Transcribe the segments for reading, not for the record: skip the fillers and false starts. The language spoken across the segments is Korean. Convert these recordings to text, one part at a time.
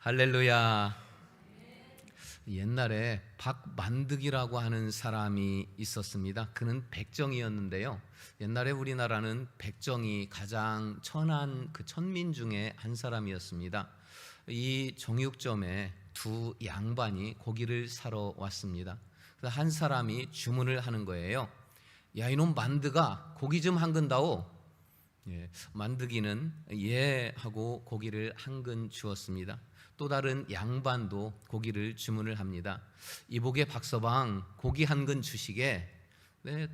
할렐루야. 옛날에 박만득이라고 하는 사람이 있었습니다. 그는 백정이었는데요. 옛날에 우리나라는 백정이 가장 천한 그 천민 중에 한 사람이었습니다. 이 정육점에 두 양반이 고기를 사러 왔습니다. 그래서 한 사람이 주문을 하는 거예요. 야, 이놈 만드가 고기 좀 한 근다오. 만드기는 예 하고 고기를 한 근 주었습니다. 또 다른 양반도 고기를 주문을 합니다. 이복의 박서방 고기 한 근 주시게.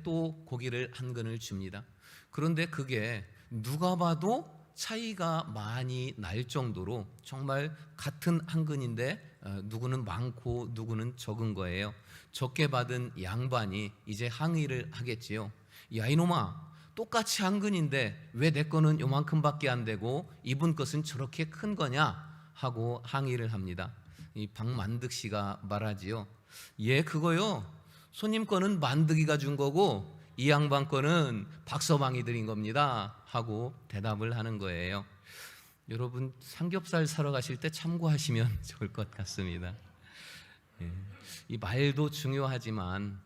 또 고기를 한 근을 줍니다. 그런데 그게 누가 봐도 차이가 많이 날 정도로 정말 같은 한 근인데 누구는 많고 누구는 적은 거예요. 적게 받은 양반이 이제 항의를 하겠지요. 야, 이놈아, 똑같이 한 근인데 왜 내 거는 요만큼밖에 안 되고 이분 것은 저렇게 큰 거냐 하고 항의를 합니다. 이 박만득 씨가 말하지요. 예, 그거요, 손님 거는 만득이가 준 거고 이 양반 거는 박서방이 드린 겁니다 하고 대답을 하는 거예요. 여러분, 삼겹살 사러 가실 때 참고하시면 좋을 것 같습니다. 이 말도 중요하지만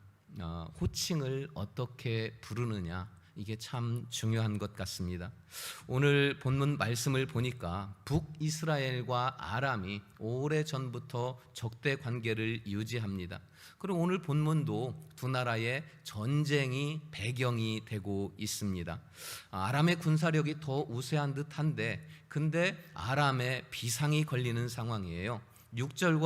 호칭을 어떻게 부르느냐, 이게 참 중요한 것 같습니다. 오늘 본문 말씀을 보니까 북이스라엘과 아람이 오래전부터 적대 관계를 유지합니다. 그리고 오늘 본문도 두 나라의 전쟁이 배경이 되고 있습니다. 아람의 군사력이 더 우세한 듯한데 근데 아람의 비상이 걸리는 상황이에요. 6장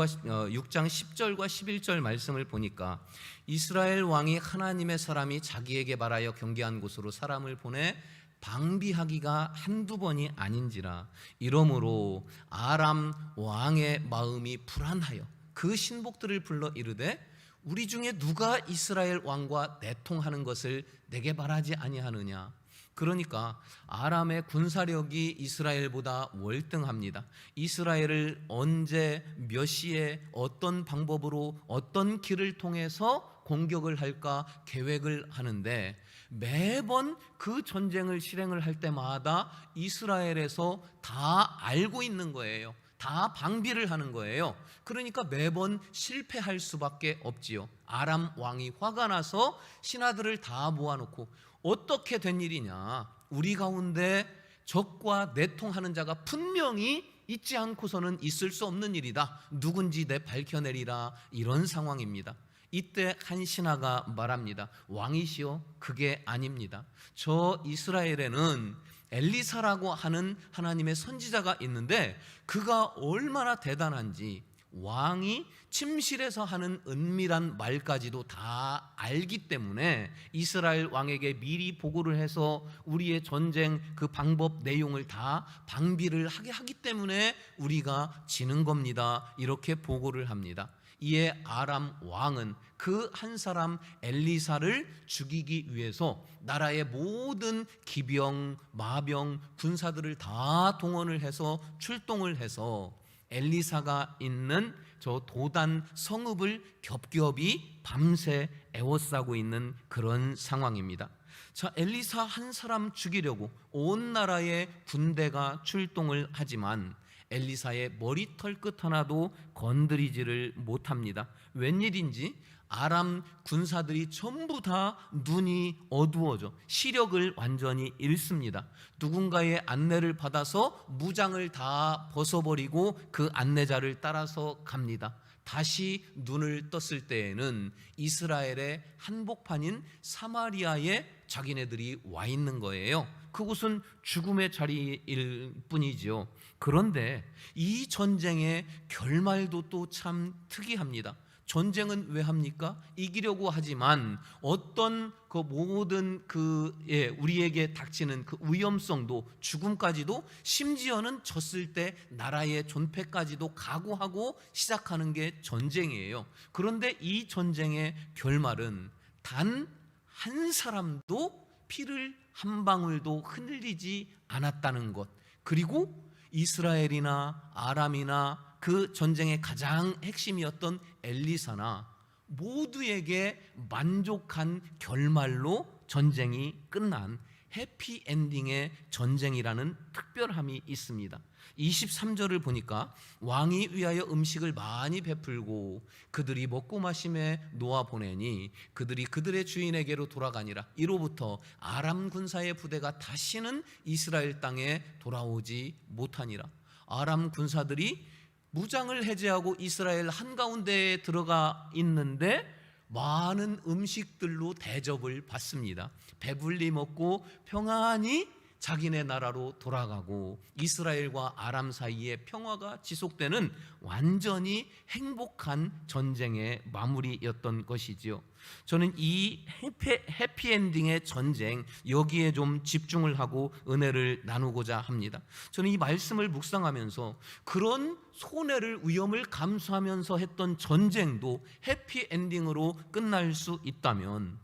10절과 11절 말씀을 보니까 이스라엘 왕이 하나님의 사람이 자기에게 말하여 경계한 곳으로 사람을 보내 방비하기가 한두 번이 아닌지라. 이러므로 아람 왕의 마음이 불안하여 그 신복들을 불러 이르되 우리 중에 누가 이스라엘 왕과 내통하는 것을 내게 말하지 아니하느냐. 그러니까 아람의 군사력이 이스라엘보다 월등합니다. 이스라엘을 언제 몇 시에 어떤 방법으로 어떤 길을 통해서 공격을 할까 계획을 하는데 매번 그 전쟁을 실행을 할 때마다 이스라엘에서 다 알고 있는 거예요. 다 방비를 하는 거예요. 그러니까 매번 실패할 수밖에 없지요. 아람 왕이 화가 나서 신하들을 다 모아놓고 어떻게 된 일이냐, 우리 가운데 적과 내통하는 자가 분명히 있지 않고서는 있을 수 없는 일이다. 누군지 내 밝혀내리라. 이런 상황입니다. 이때 한 신하가 말합니다. 왕이시여, 그게 아닙니다. 저 이스라엘에는 엘리사라고 하는 하나님의 선지자가 있는데 그가 얼마나 대단한지 왕이 침실에서 하는 은밀한 말까지도 다 알기 때문에 이스라엘 왕에게 미리 보고를 해서 우리의 전쟁 그 방법 내용을 다 방비를 하게 하기 때문에 우리가 지는 겁니다. 이렇게 보고를 합니다. 이에 아람 왕은 그 한 사람 엘리사를 죽이기 위해서 나라의 모든 기병, 마병, 군사들을 다 동원을 해서 출동을 해서 엘리사가 있는 저 도단 성읍을 겹겹이 밤새 에워싸고 있는 그런 상황입니다. 자, 엘리사 한 사람 죽이려고 온 나라의 군대가 출동을 하지만 엘리사의 머리털 끝 하나도 건드리지를 못합니다. 웬일인지 아람 군사들이 전부 다 눈이 어두워져 시력을 완전히 잃습니다. 누군가의 안내를 받아서 무장을 다 벗어버리고 그 안내자를 따라서 갑니다. 다시 눈을 떴을 때에는 이스라엘의 한복판인 사마리아에 자기네들이 와 있는 거예요. 그곳은 죽음의 자리일 뿐이죠. 그런데 이 전쟁의 결말도 또 참 특이합니다. 전쟁은 왜 합니까? 이기려고 하지만 어떤 그 모든 우리에게 닥치는 그 위험성도 죽음까지도 심지어는 졌을 때 나라의 존폐까지도 각오하고 시작하는 게 전쟁이에요. 그런데 이 전쟁의 결말은 단 한 사람도 피를 한 방울도 흘리지 않았다는 것, 그리고 이스라엘이나 아람이나 그 전쟁의 가장 핵심이었던 엘리사나 모두에게 만족한 결말로 전쟁이 끝난 해피엔딩의 전쟁이라는 특별함이 있습니다. 23절을 보니까 왕이 위하여 음식을 많이 베풀고 그들이 먹고 마심에 놓아 보내니 그들이 그들의 주인에게로 돌아가니라. 이로부터 아람 군사의 부대가 다시는 이스라엘 땅에 돌아오지 못하니라. 아람 군사들이 무장을 해제하고 이스라엘 한가운데에 들어가 있는데 많은 음식들로 대접을 받습니다. 배불리 먹고 평안히 자기네 나라로 돌아가고 이스라엘과 아람 사이에 평화가 지속되는 완전히 행복한 전쟁의 마무리였던 것이지요. 저는 이 해피엔딩의 전쟁, 여기에 좀 집중을 하고 은혜를 나누고자 합니다. 저는 이 말씀을 묵상하면서 그런 손해를, 위험을 감수하면서 했던 전쟁도 해피엔딩으로 끝날 수 있다면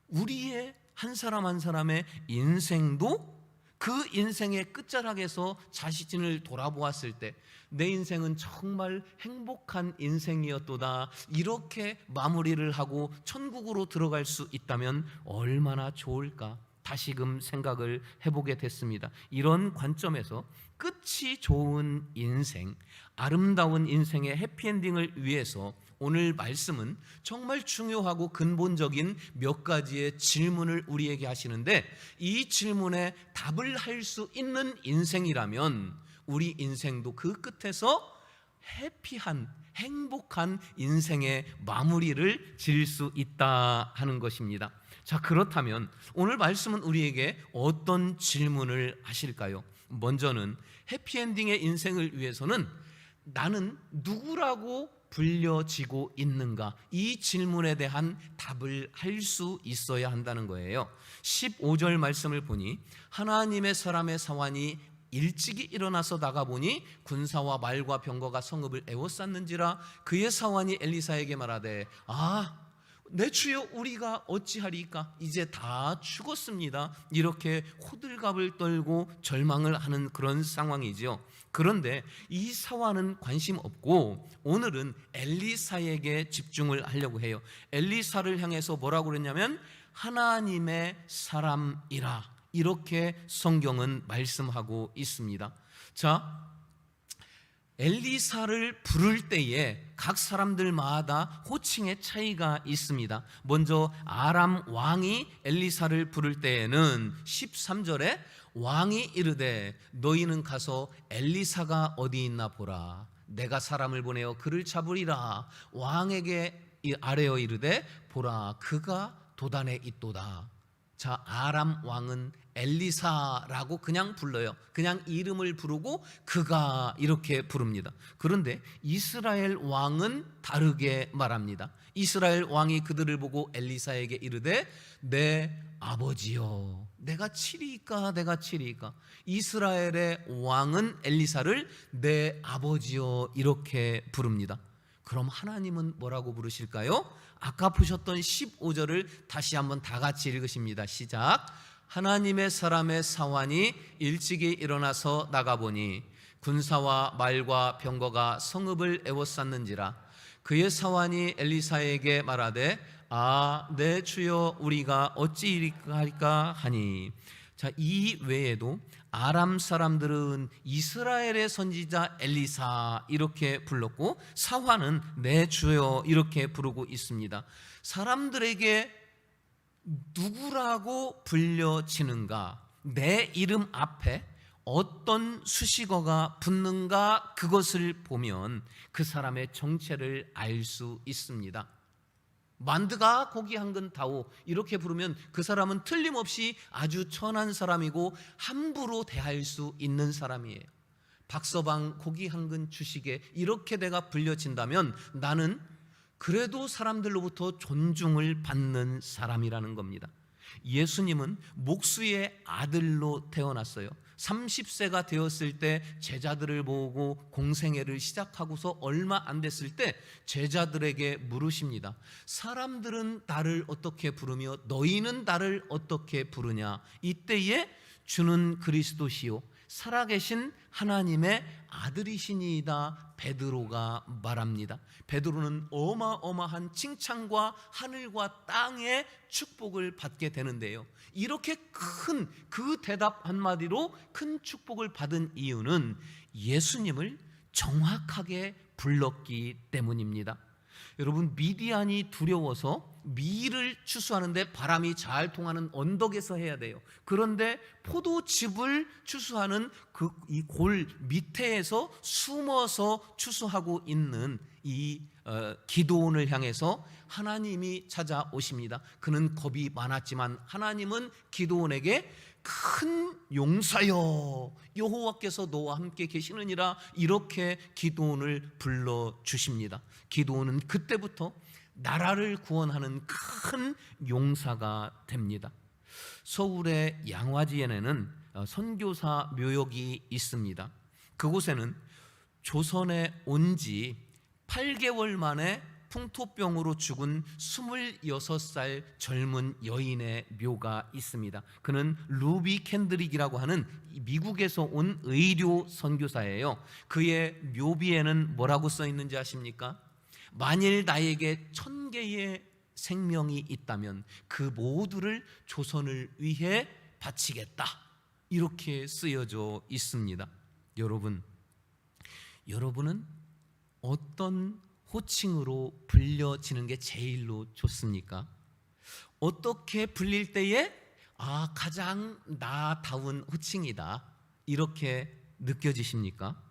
우리의 한 사람 한 사람의 인생도 그 인생의 끝자락에서 자신을 돌아보았을 때 내 인생은 정말 행복한 인생이었도다, 이렇게 마무리를 하고 천국으로 들어갈 수 있다면 얼마나 좋을까 다시금 생각을 해보게 됐습니다. 이런 관점에서 끝이 좋은 인생, 아름다운 인생의 해피엔딩을 위해서 오늘 말씀은 정말 중요하고 근본적인 몇 가지의 질문을 우리에게 하시는데, 이 질문에 답을 할 수 있는 인생이라면 우리 인생도 그 끝에서 해피한, 행복한 인생의 마무리를 지을 수 있다 하는 것입니다. 자, 그렇다면 오늘 말씀은 우리에게 어떤 질문을 하실까요? 먼저는 해피엔딩의 인생을 위해서는 나는 누구라고 불려지고 있는가, 이 질문에 대한 답을 할 수 있어야 한다는 거예요. 15절 말씀을 보니 하나님의 사람의 사환이 일찍이 일어나서 나가보니 군사와 말과 병거가 성읍을 에워쌌는지라. 그의 사환이 엘리사에게 말하되 내 주여, 우리가 어찌하리까? 이제 다 죽었습니다. 이렇게 호들갑을 떨고 절망을 하는 그런 상황이죠. 그런데 이 사환은 관심 없고 오늘은 엘리사에게 집중을 하려고 해요. 엘리사를 향해서 뭐라고 그랬냐면 하나님의 사람이라, 이렇게 성경은 말씀하고 있습니다. 자, 엘리사를 부를 때에 각 사람들마다 호칭의 차이가 있습니다. 먼저 아람 왕이 엘리사를 부를 때에는 13절에 왕이 이르되 너희는 가서 엘리사가 어디 있나 보라. 내가 사람을 보내어 그를 잡으리라. 왕에게 아뢰어 이르되 보라, 그가 도단에 있도다. 자, 아람 왕은 엘리사라고 그냥 불러요. 그냥 이름을 부르고 그가 이렇게 부릅니다. 그런데 이스라엘 왕은 다르게 말합니다. 이스라엘 왕이 그들을 보고 엘리사에게 이르되 내 아버지여, 내가 치리이까, 내가 치리이까. 이스라엘의 왕은 엘리사를 내 아버지여 이렇게 부릅니다. 그럼 하나님은 뭐라고 부르실까요? 아까 보셨던 15절을 다시 한번 다 같이 읽으십니다. 시작. 하나님의 사람의 사환이 일찍이 일어나서 나가보니 군사와 말과 병거가 성읍을 에워쌌는지라. 그의 사환이 엘리사에게 말하되 내 주여, 우리가 어찌 이리까 하니. 자, 이 외에도 아람 사람들은 이스라엘의 선지자 엘리사 이렇게 불렀고 사환은 내 주여 이렇게 부르고 있습니다. 사람들에게 누구라고 불려지는가, 내 이름 앞에 어떤 수식어가 붙는가, 그것을 보면 그 사람의 정체를 알 수 있습니다. 만드가 고기 한 근 다오 이렇게 부르면 그 사람은 틀림없이 아주 천한 사람이고 함부로 대할 수 있는 사람이에요. 박서방 고기 한 근 주시게 이렇게 내가 불려진다면 나는 그래도 사람들로부터 존중을 받는 사람이라는 겁니다. 예수님은 목수의 아들로 태어났어요. 30세가 되었을 때 제자들을 모으고 공생애를 시작하고서 얼마 안 됐을 때 제자들에게 물으십니다. 사람들은 나를 어떻게 부르며 너희는 나를 어떻게 부르냐. 이때에 주는 그리스도시요 살아계신 하나님의 아들이시니이다 베드로가 말합니다. 베드로는 어마어마한 칭찬과 하늘과 땅의 축복을 받게 되는데요, 이렇게 큰 그 대답 한마디로 큰 축복을 받은 이유는 예수님을 정확하게 불렀기 때문입니다. 여러분, 미디안이 두려워서 밀을 추수하는데 바람이 잘 통하는 언덕에서 해야 돼요. 그런데 포도즙을 추수하는 이 골 밑에서 숨어서 추수하고 있는 이 기드온을 향해서 하나님이 찾아오십니다. 그는 겁이 많았지만 하나님은 기드온에게 큰 용사여, 여호와께서 너와 함께 계시느니라, 이렇게 기드온을 불러주십니다. 기드온은 그때부터 나라를 구원하는 큰 용사가 됩니다. 서울의 양화지에는 선교사 묘역이 있습니다. 그곳에는 조선에 온 지 8개월 만에 풍토병으로 죽은 26살 젊은 여인의 묘가 있습니다. 그는 루비 캔드릭이라고 하는 미국에서 온 의료 선교사예요. 그의 묘비에는 뭐라고 써 있는지 아십니까? 만일 나에게 1000개의 생명이 있다면 그 모두를 조선을 위해 바치겠다, 이렇게 쓰여져 있습니다. 여러분은 어떤 호칭으로 불려지는 게 제일로 좋습니까? 어떻게 불릴 때에 가장 나다운 호칭이다, 이렇게 느껴지십니까?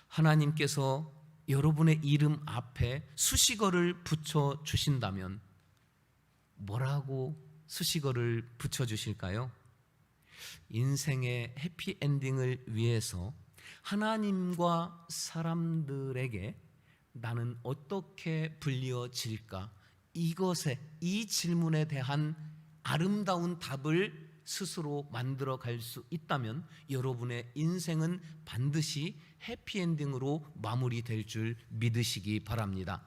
하나님께서 여러분의 이름 앞에 수식어를 붙여 주신다면 뭐라고 수식어를 붙여 주실까요? 인생의 해피엔딩을 위해서 하나님과 사람들에게 나는 어떻게 불려질까? 이 질문에 대한 아름다운 답을 스스로 만들어 갈 수 있다면 여러분의 인생은 반드시 해피엔딩으로 마무리될 줄 믿으시기 바랍니다.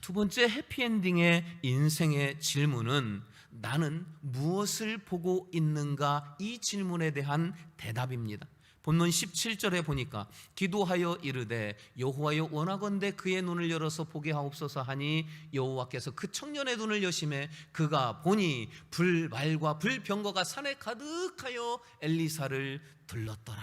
두 번째 해피엔딩의 인생의 질문은 나는 무엇을 보고 있는가? 이 질문에 대한 대답입니다. 본문 17절에 보니까 기도하여 이르되 여호와여 원하건대 그의 눈을 열어서 보게 하옵소서 하니 여호와께서 그 청년의 눈을 여심해 그가 보니 불말과 불병거가 산에 가득하여 엘리사를 들렀더라.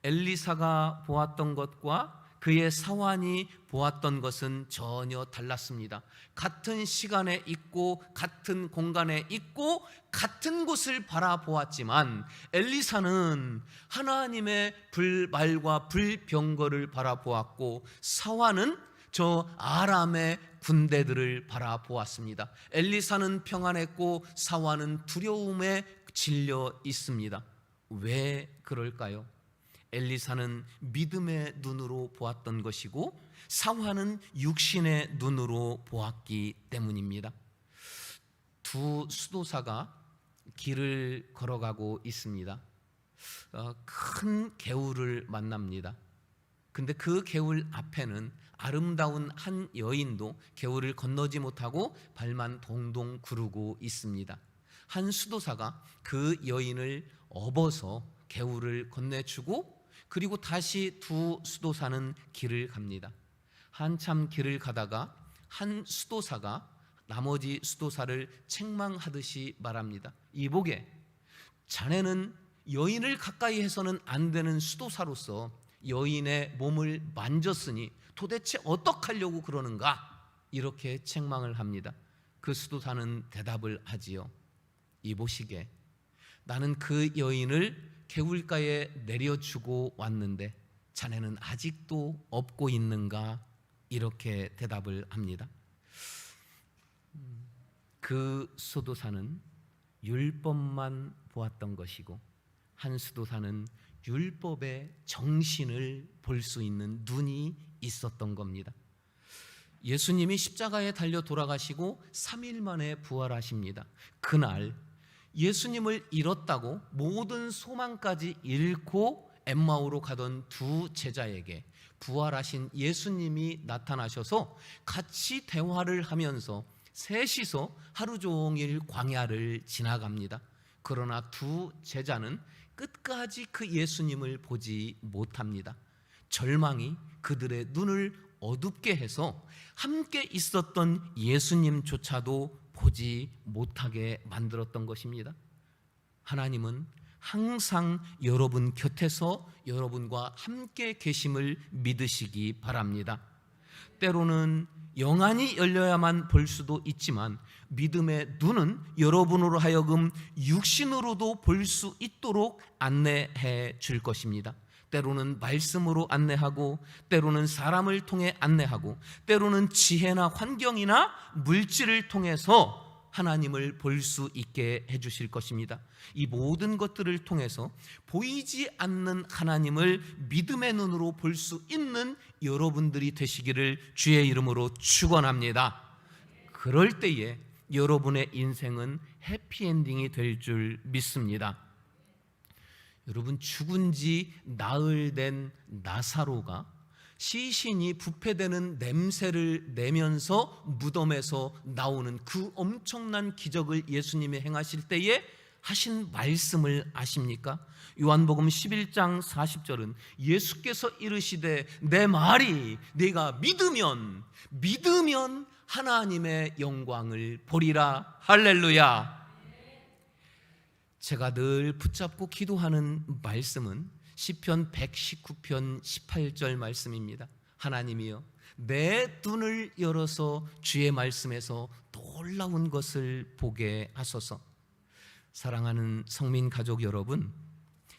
엘리사가 보았던 것과 그의 사환이 보았던 것은 전혀 달랐습니다. 같은 시간에 있고 같은 공간에 있고 같은 곳을 바라보았지만 엘리사는 하나님의 불말과 불병거를 바라보았고 사환은 저 아람의 군대들을 바라보았습니다. 엘리사는 평안했고 사환은 두려움에 질려 있습니다. 왜 그럴까요? 엘리사는 믿음의 눈으로 보았던 것이고 사환은 육신의 눈으로 보았기 때문입니다. 두 수도사가 길을 걸어가고 있습니다. 큰 개울을 만납니다. 근데 그 개울 앞에는 아름다운 한 여인도 개울을 건너지 못하고 발만 동동 구르고 있습니다. 한 수도사가 그 여인을 업어서 개울을 건네주고 그리고 다시 두 수도사는 길을 갑니다. 한참 길을 가다가 한 수도사가 나머지 수도사를 책망하듯이 말합니다. 이보게, 자네는 여인을 가까이 해서는 안 되는 수도사로서 여인의 몸을 만졌으니 도대체 어떡하려고 그러는가? 이렇게 책망을 합니다. 그 수도사는 대답을 하지요. 이보시게, 나는 그 여인을 개울가에 내려주고 왔는데 자네는 아직도 업고 있는가? 이렇게 대답을 합니다. 그 수도사는 율법만 보았던 것이고 한 수도사는 율법의 정신을 볼 수 있는 눈이 있었던 겁니다. 예수님이 십자가에 달려 돌아가시고 3일 만에 부활하십니다. 그날 예수님을 잃었다고 모든 소망까지 잃고 엠마오로 가던 두 제자에게 부활하신 예수님이 나타나셔서 같이 대화를 하면서 셋이서 하루 종일 광야를 지나갑니다. 그러나 두 제자는 끝까지 그 예수님을 보지 못합니다. 절망이 그들의 눈을 어둡게 해서 함께 있었던 예수님조차도 보지 못하게 만들었던 것입니다. 하나님은 항상 여러분 곁에서 여러분과 함께 계심을 믿으시기 바랍니다. 때로는 영안이 열려야만 볼 수도 있지만 믿음의 눈은 여러분으로 하여금 육신으로도 볼 수 있도록 안내해 줄 것입니다. 때로는 말씀으로 안내하고, 때로는 사람을 통해 안내하고, 때로는 지혜나 환경이나 물질을 통해서 하나님을 볼 수 있게 해주실 것입니다. 이 모든 것들을 통해서 보이지 않는 하나님을 믿음의 눈으로 볼 수 있는 여러분들이 되시기를 주의 이름으로 축원합니다. 그럴 때에 여러분의 인생은 해피엔딩이 될 줄 믿습니다. 여러분, 죽은 지 나흘 된 나사로가 시신이 부패되는 냄새를 내면서 무덤에서 나오는 그 엄청난 기적을 예수님이 행하실 때에 하신 말씀을 아십니까? 요한복음 11장 40절은 예수께서 이르시되 내 말이 네가 믿으면 하나님의 영광을 보리라. 할렐루야. 제가 늘 붙잡고 기도하는 말씀은 시편 119편 18절 말씀입니다. 하나님이여 내 눈을 열어서 주의 말씀에서 놀라운 것을 보게 하소서. 사랑하는 성민 가족 여러분,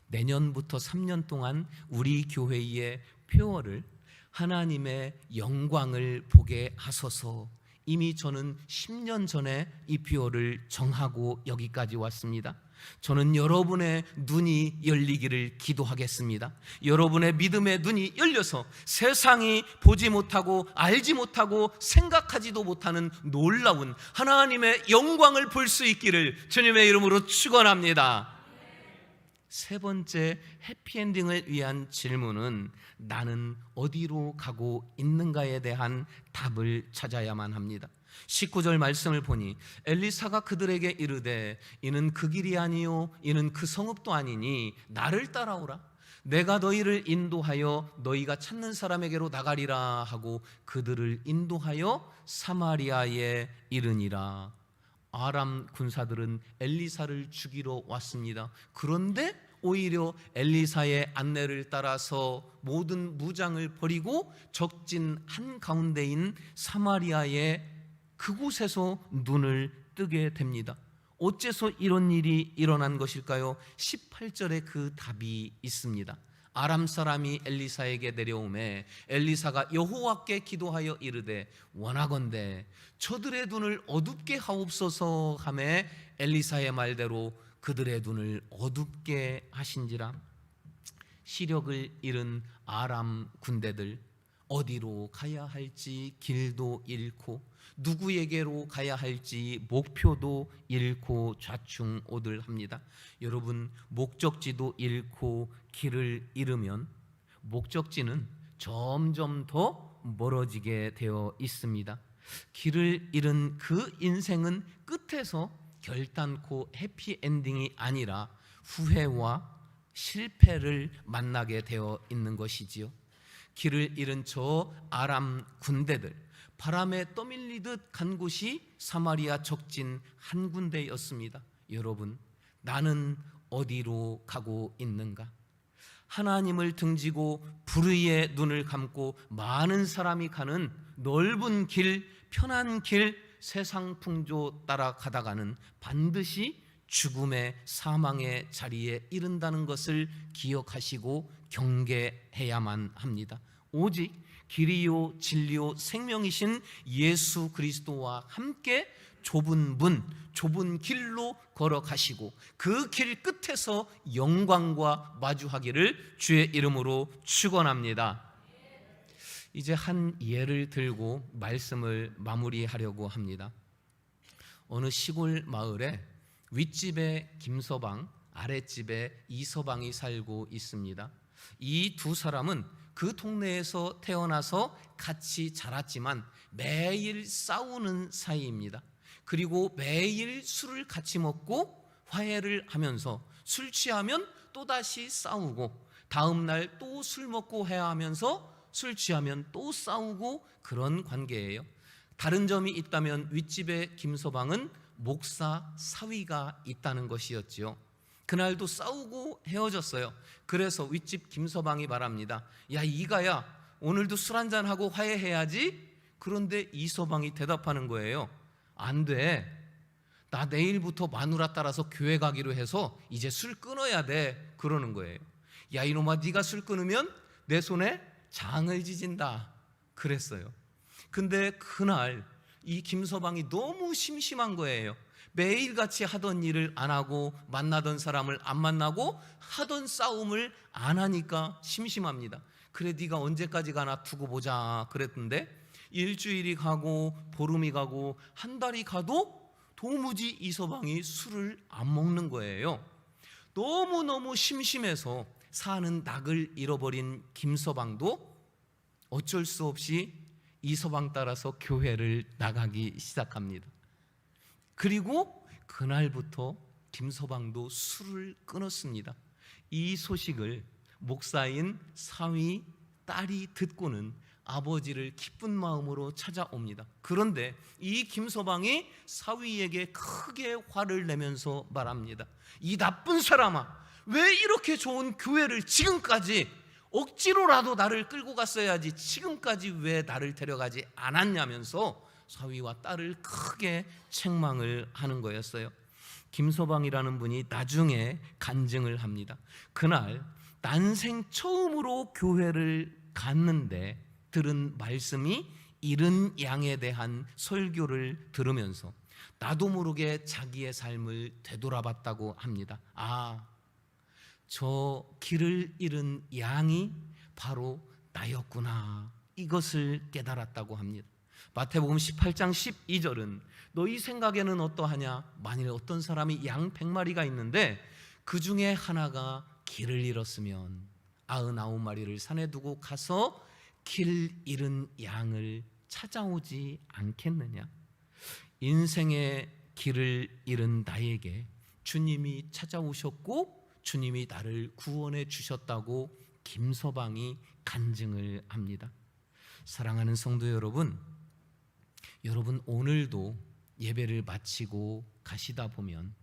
내년부터 3년 동안 우리 교회의 표어를 하나님의 영광을 보게 하소서. 이미 저는 10년 전에 이 표어를 정하고 여기까지 왔습니다. 저는 여러분의 눈이 열리기를 기도하겠습니다. 여러분의 믿음의 눈이 열려서 세상이 보지 못하고 알지 못하고 생각하지도 못하는 놀라운 하나님의 영광을 볼 수 있기를 주님의 이름으로 축원합니다. 세 번째 해피엔딩을 위한 질문은 나는 어디로 가고 있는가에 대한 답을 찾아야만 합니다. 19절 말씀을 보니 엘리사가 그들에게 이르되 이는 그 길이 아니요 이는 그 성읍도 아니니 나를 따라오라. 내가 너희를 인도하여 너희가 찾는 사람에게로 나가리라 하고 그들을 인도하여 사마리아에 이르니라. 아람 군사들은 엘리사를 죽이러 왔습니다. 그런데 오히려 엘리사의 안내를 따라서 모든 무장을 버리고 적진 한가운데인 사마리아의 그곳에서 눈을 뜨게 됩니다. 어째서 이런 일이 일어난 것일까요? 18절에 그 답이 있습니다. 아람 사람이 엘리사에게 내려오매 엘리사가 여호와께 기도하여 이르되 원하건대 저들의 눈을 어둡게 하옵소서 하매 엘리사의 말대로 그들의 눈을 어둡게 하신지라. 시력을 잃은 아람 군대들, 어디로 가야 할지 길도 잃고 누구에게로 가야 할지 목표도 잃고 좌충우돌합니다. 여러분, 목적지도 잃고 길을 잃으면 목적지는 점점 더 멀어지게 되어 있습니다. 길을 잃은 그 인생은 끝에서 결단코 해피엔딩이 아니라 후회와 실패를 만나게 되어 있는 것이지요. 길을 잃은 저 아람 군대들, 바람에 떠밀리듯 간 곳이 사마리아 적진 한 군데였습니다. 여러분, 나는 어디로 가고 있는가? 하나님을 등지고 불의의 눈을 감고 많은 사람이 가는 넓은 길, 편한 길, 세상 풍조 따라가다가는 반드시 죽음의 사망의 자리에 이른다는 것을 기억하시고 경계해야만 합니다. 오직 길이요 진리요 생명이신 예수 그리스도와 함께 좁은 문, 좁은 길로 걸어가시고 그 길 끝에서 영광과 마주하기를 주의 이름으로 축원합니다. 이제 한 예를 들고 말씀을 마무리하려고 합니다. 어느 시골 마을에 윗집에 김서방, 아랫집에 이서방이 살고 있습니다. 이 두 사람은 그 동네에서 태어나서 같이 자랐지만 매일 싸우는 사이입니다. 그리고 매일 술을 같이 먹고 화해를 하면서 술 취하면 또다시 싸우고, 다음 날 또 술 먹고 해야 하면서 술 취하면 또 싸우고, 그런 관계예요. 다른 점이 있다면 윗집의 김서방은 목사 사위가 있다는 것이었지요. 그날도 싸우고 헤어졌어요. 그래서 윗집 김서방이 말합니다. 야, 이가야, 오늘도 술 한잔하고 화해해야지. 그런데 이서방이 대답하는 거예요. 안 돼. 나 내일부터 마누라 따라서 교회 가기로 해서 이제 술 끊어야 돼. 그러는 거예요. 야, 이놈아, 네가 술 끊으면 내 손에 장을 지진다. 그랬어요. 근데 그날 이 김서방이 너무 심심한 거예요. 매일같이 하던 일을 안 하고, 만나던 사람을 안 만나고, 하던 싸움을 안 하니까 심심합니다. 그래, 네가 언제까지 가나 두고 보자 그랬던데, 일주일이 가고 보름이 가고 한 달이 가도 도무지 이서방이 술을 안 먹는 거예요. 너무너무 심심해서 사는 낙을 잃어버린 김서방도 어쩔 수 없이 이서방 따라서 교회를 나가기 시작합니다. 그리고 그날부터 김서방도 술을 끊었습니다. 이 소식을 목사인 사위 딸이 듣고는 아버지를 기쁜 마음으로 찾아옵니다. 그런데 이 김서방이 사위에게 크게 화를 내면서 말합니다. 이 나쁜 사람아, 왜 이렇게 좋은 교회를 지금까지 억지로라도 나를 끌고 갔어야지 지금까지 왜 나를 데려가지 않았냐면서 사위와 딸을 크게 책망을 하는 거였어요. 김서방이라는 분이 나중에 간증을 합니다. 그날 난생 처음으로 교회를 갔는데 들은 말씀이 잃은 양에 대한 설교를 들으면서 나도 모르게 자기의 삶을 되돌아봤다고 합니다. 아, 저 길을 잃은 양이 바로 나였구나, 이것을 깨달았다고 합니다. 마태복음 18장 12절은 너희 생각에는 어떠하냐? 만일 어떤 사람이 양 100마리가 있는데 그 중에 하나가 길을 잃었으면 99마리를 산에 두고 가서 길 잃은 양을 찾아오지 않겠느냐? 인생의 길을 잃은 나에게 주님이 찾아오셨고 주님이 나를 구원해 주셨다고 김서방이 간증을 합니다. 사랑하는 성도 여러분, 여러분 오늘도 예배를 마치고 가시다 보면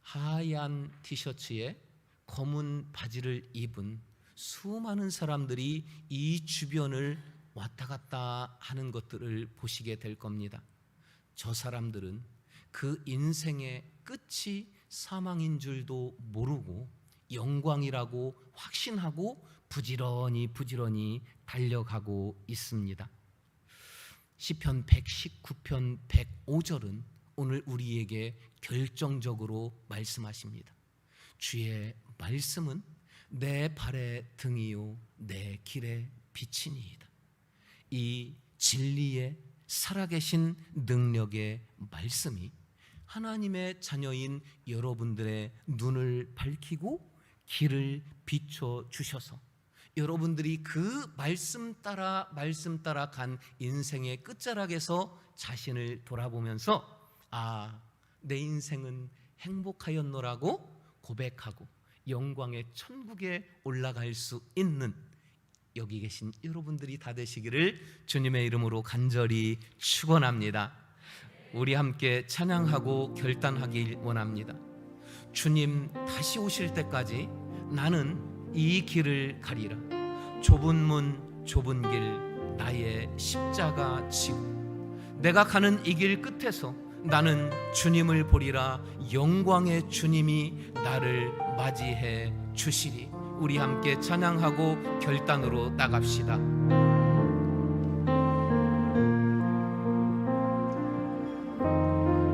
하얀 티셔츠에 검은 바지를 입은 수많은 사람들이 이 주변을 왔다 갔다 하는 것들을 보시게 될 겁니다. 저 사람들은 그 인생의 끝이 사망인 줄도 모르고 영광이라고 확신하고 부지런히 달려가고 있습니다. 시편 119편 105절은 오늘 우리에게 결정적으로 말씀하십니다. 주의 말씀은 내 발의 등이요 내 길의 빛이니이다. 이 진리의 살아계신 능력의 말씀이 하나님의 자녀인 여러분들의 눈을 밝히고 길을 비춰주셔서 여러분들이 그 말씀 따라 간 인생의 끝자락에서 자신을 돌아보면서 아, 내 인생은 행복하였노라고 고백하고 영광의 천국에 올라갈 수 있는 여기 계신 여러분들이 다 되시기를 주님의 이름으로 간절히 축원합니다. 우리 함께 찬양하고 결단하길 원합니다. 주님 다시 오실 때까지 나는 이 길을 가리라. 좁은 문 좁은 길 나의 십자가 지고 내가 가는 이 길 끝에서 나는 주님을 보리라. 영광의 주님이 나를 맞이해 주시리. 우리 함께 찬양하고 결단으로 나갑시다.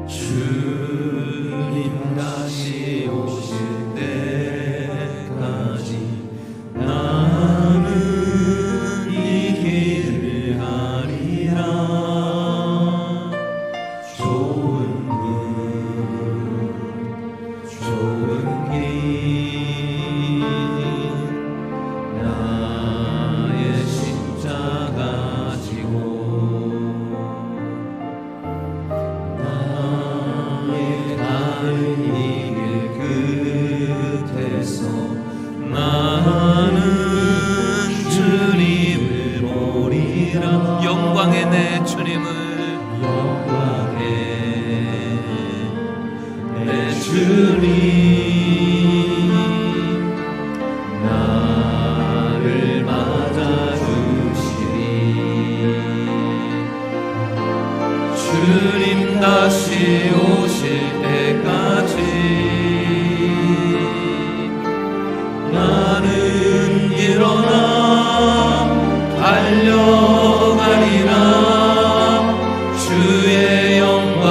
주님 다시 오실 때까지 나는 이 길을 가리라. 좁은 문 좁은 길 나의 십자가 영광의 내 주님을 영광의 내 주님 나를 맞아주시리. 주님 다시 오실 때까지 나는 일어나 달려가리라. 주의 영광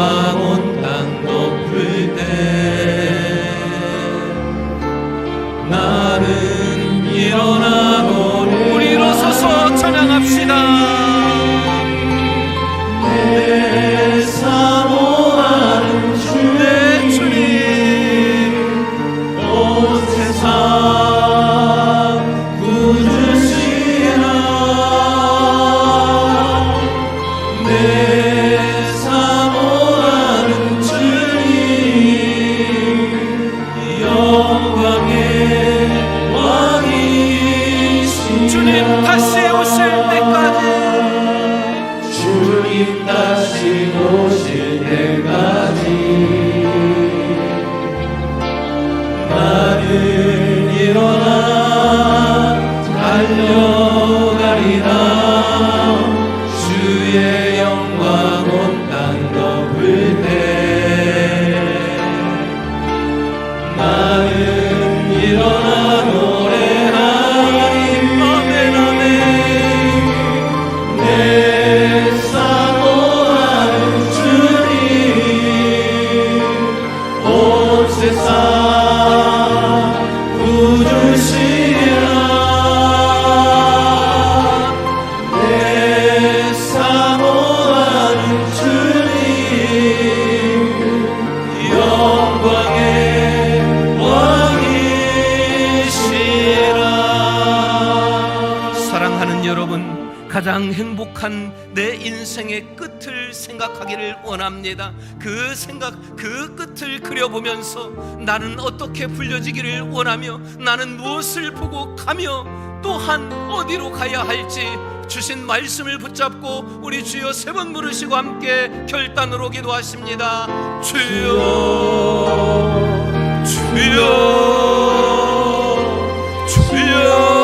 온 땅 덮을 때 나는 일어나 노래. 우리 일어서서 찬양합시다. 내 사모하는 내 주님 온 세상 구주시라. 내 사모하는 주님 영광의 왕이시라. 주님 다시 오실 때까지 주님 다시 오실 때까지 나는 일어나 달려가리라. 주의 영광 온 땅 덮을 때 나는 일어나 노래하리. 아멘 아멘. 내 사모하는 주님 온 세상 구주시라. 내 사모하는 주님 영광의 왕이시라. 사랑하는 여러분, 가장 행복한 내 인생의 끝을 생각하기를 원합니다. 그 생각, 그 끝을 그려보면서 나는 어떻게 불려지기를 원하며 나는 무엇을 보고 가며 또한 어디로 가야 할지 주신 말씀을 붙잡고 우리 주여 3번 부르시고 함께 결단으로 기도하십니다. 주여 주여 주여.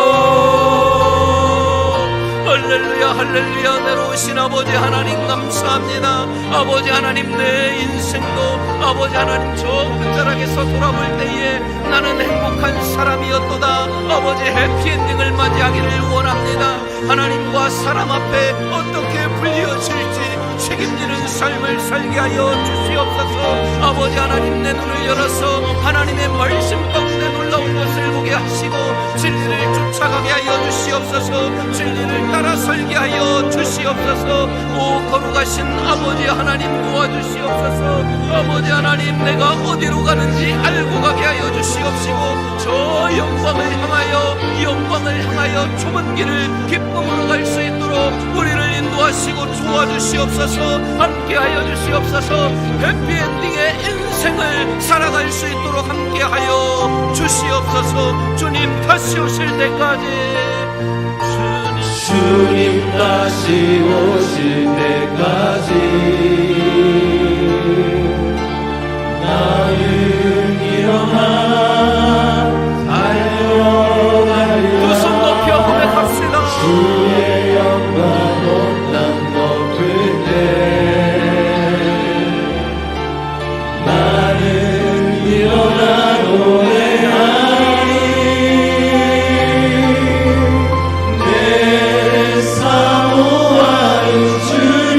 할렐루야 할렐루야. 내려오신 아버지 하나님 감사합니다. 아버지 하나님, 내 인생도 아버지 하나님 저 끝자락에서 돌아볼 때에 나는 행복한 사람이었도다. 아버지 해피엔딩을 맞이하기를 원합니다. 하나님과 사람 앞에 어떻게 불려질지 책임지는 삶을 살게 하여 주시옵소서. 아버지 하나님, 내 눈을 열어서 하나님의 말씀 가운데 놀라운 것을 보게 하시고 진리를 쫓아가게 하여 주시옵소서. 진리를 따라 설게 하여 주시옵소서. 오 거룩하신 아버지 하나님, 도와주시옵소서. 아버지 하나님, 내가 어디로 가는지 알고 가게 하여 주시옵시고 저 영광을 향하여 좁은 길을 기쁨으로 갈 수 있도록 우리를 인도하시고 도와주시옵소서. 함께하여 주시옵소서. 해피엔딩의 인생을 살아갈 수 있도록 함께하여 주시옵소서. 주님 다시 오실 때까지 주님 다시 오실 때까지 나는 일어나 달려가리라. 두 손 높여 고백합시다. 주의 영광 온 땅 덮을 때 나는 일어나 노래하리. 내 사모하는 주님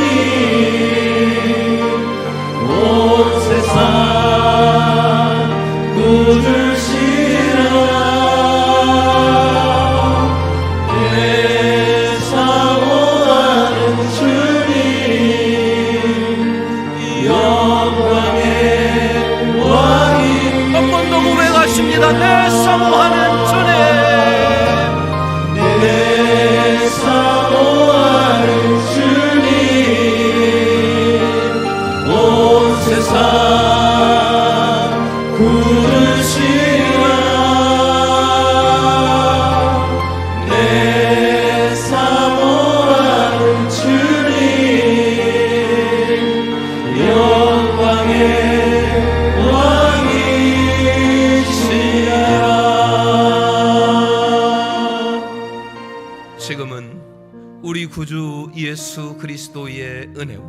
주 예수 그리스도의 은혜와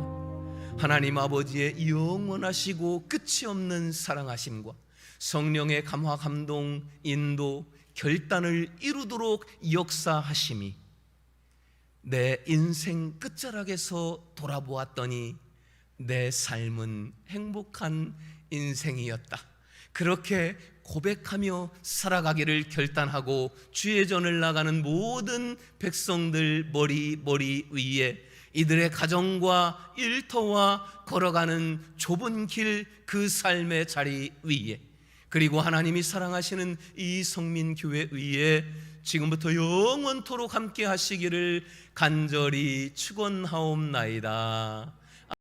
하나님 아버지의 영원하시고 끝이 없는 사랑하심과 성령의 감화 감동 인도 결단을 이루도록 역사하심이 내 인생 끝자락에서 돌아보았더니 내 삶은 행복한 인생이었다. 그렇게 고백하며 살아가기를 결단하고 주의 전을 나가는 모든 백성들 머리 위에 이들의 가정과 일터와 걸어가는 좁은 길 그 삶의 자리 위에 그리고 하나님이 사랑하시는 이 성민교회 위에 지금부터 영원토록 함께 하시기를 간절히 축원하옵나이다.